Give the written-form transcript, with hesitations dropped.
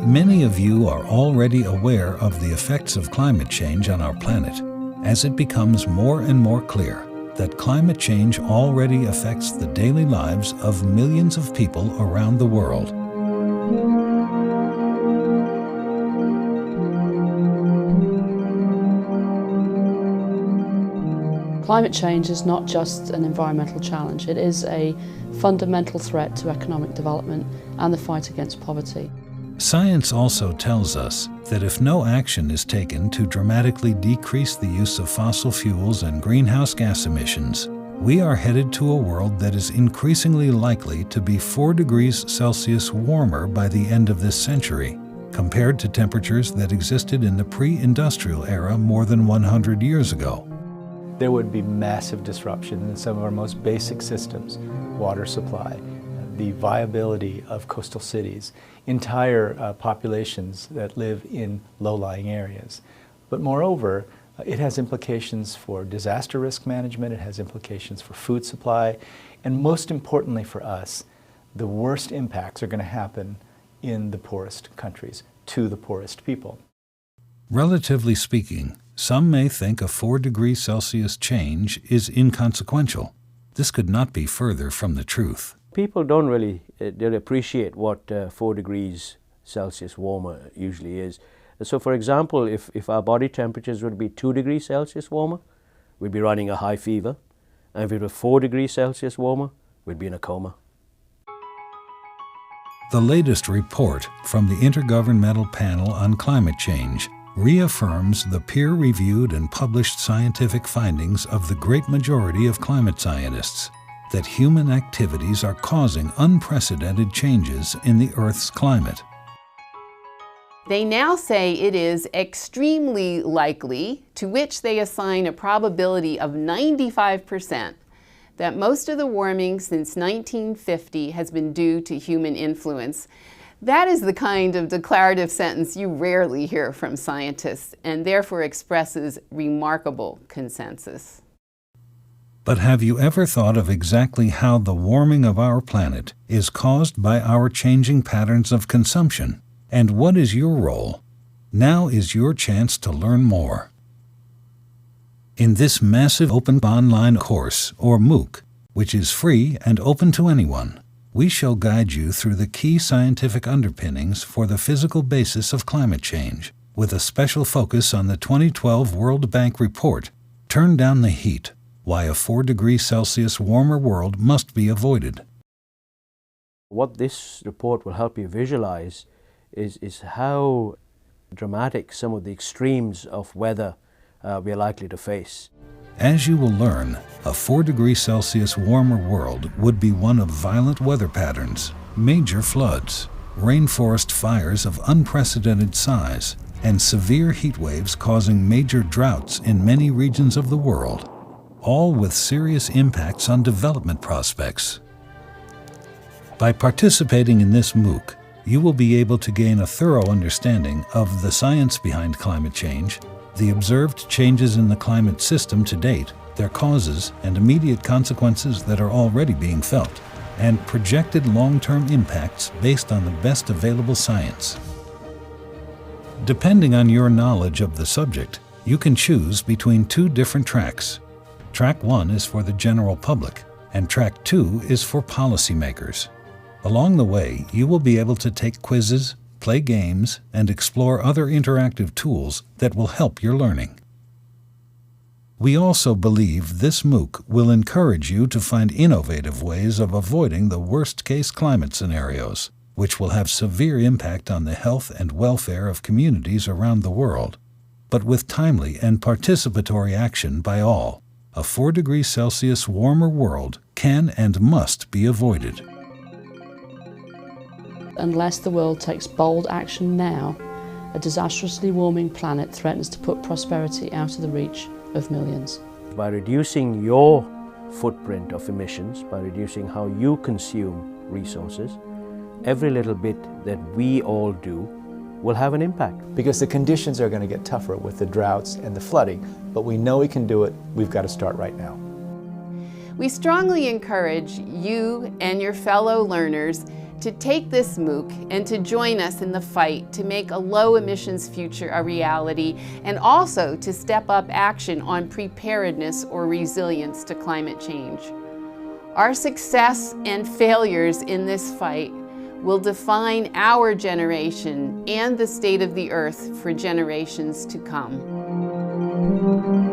Many of you are already aware of the effects of climate change on our planet, as it becomes more and more clear that climate change already affects the daily lives of millions of people around the world. Climate change is not just an environmental challenge, it is a fundamental threat to economic development and the fight against poverty. Science also tells us that if no action is taken to dramatically decrease the use of fossil fuels and greenhouse gas emissions, we are headed to a world that is increasingly likely to be 4 degrees Celsius warmer by the end of this century, compared to temperatures that existed in the pre-industrial era more than 100 years ago. There would be massive disruption in some of our most basic systems, water supply, the viability of coastal cities, entire populations that live in low-lying areas. But moreover, it has implications for disaster risk management, it has implications for food supply, and most importantly for us, the worst impacts are going to happen in the poorest countries, to the poorest people. Relatively speaking, some may think a 4 degrees Celsius change is inconsequential. This could not be further from the truth. People don't really appreciate what 4 degrees Celsius warmer usually is. So for example, if our body temperatures would be 2 degrees Celsius warmer, we'd be running a high fever. And if it were 4 degrees Celsius warmer, we'd be in a coma. The latest report from the Intergovernmental Panel on Climate Change reaffirms the peer-reviewed and published scientific findings of the great majority of climate scientists that human activities are causing unprecedented changes in the Earth's climate. They now say it is extremely likely, to which they assign a probability of 95%, that most of the warming since 1950 has been due to human influence. That is the kind of declarative sentence you rarely hear from scientists, and therefore expresses remarkable consensus. But have you ever thought of exactly how the warming of our planet is caused by our changing patterns of consumption? And what is your role? Now is your chance to learn more. In this massive open online course, or MOOC, which is free and open to anyone, we shall guide you through the key scientific underpinnings for the physical basis of climate change, with a special focus on the 2012 World Bank report, Turn Down the Heat: Why a 4 degrees Celsius warmer world must be avoided. What this report will help you visualize is how dramatic some of the extremes of weather we are likely to face. As you will learn, a 4 degrees Celsius warmer world would be one of violent weather patterns, major floods, rainforest fires of unprecedented size, and severe heat waves causing major droughts in many regions of the world, all with serious impacts on development prospects. By participating in this MOOC, you will be able to gain a thorough understanding of the science behind climate change, the observed changes in the climate system to date, their causes and immediate consequences that are already being felt, and projected long-term impacts based on the best available science. Depending on your knowledge of the subject, you can choose between 2 different tracks. Track 1 is for the general public, and Track 2 is for policymakers. Along the way, you will be able to take quizzes, play games, and explore other interactive tools that will help your learning. We also believe this MOOC will encourage you to find innovative ways of avoiding the worst-case climate scenarios, which will have severe impact on the health and welfare of communities around the world. But with timely and participatory action by all, a 4 degrees Celsius warmer world can and must be avoided. Unless the world takes bold action now, a disastrously warming planet threatens to put prosperity out of the reach of millions. By reducing your footprint of emissions, by reducing how you consume resources, every little bit that we all do will have an impact. Because the conditions are going to get tougher with the droughts and the flooding, but we know we can do it. We've got to start right now. We strongly encourage you and your fellow learners to take this MOOC and to join us in the fight to make a low emissions future a reality, and also to step up action on preparedness or resilience to climate change. Our success and failures in this fight will define our generation and the state of the earth for generations to come.